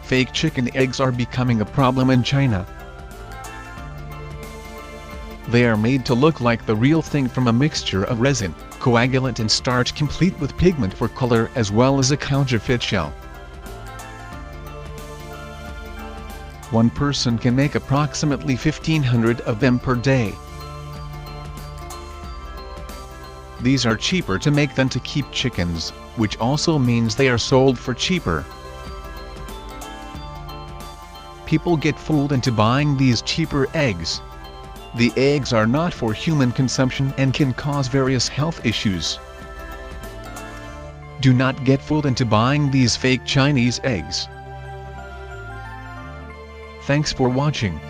Fake chicken eggs are becoming a problem in China. They are made to look like the real thing from a mixture of resin, coagulant and starch, complete with pigment for color as well as a counterfeit shell. One person can make approximately 1,500 of them per day. These are cheaper to make than to keep chickens, which also means they are sold for cheaper. People get fooled into buying these cheaper eggs. The eggs are not for human consumption and can cause various health issues. Do not get fooled into buying these fake Chinese eggs. Thanks for watching.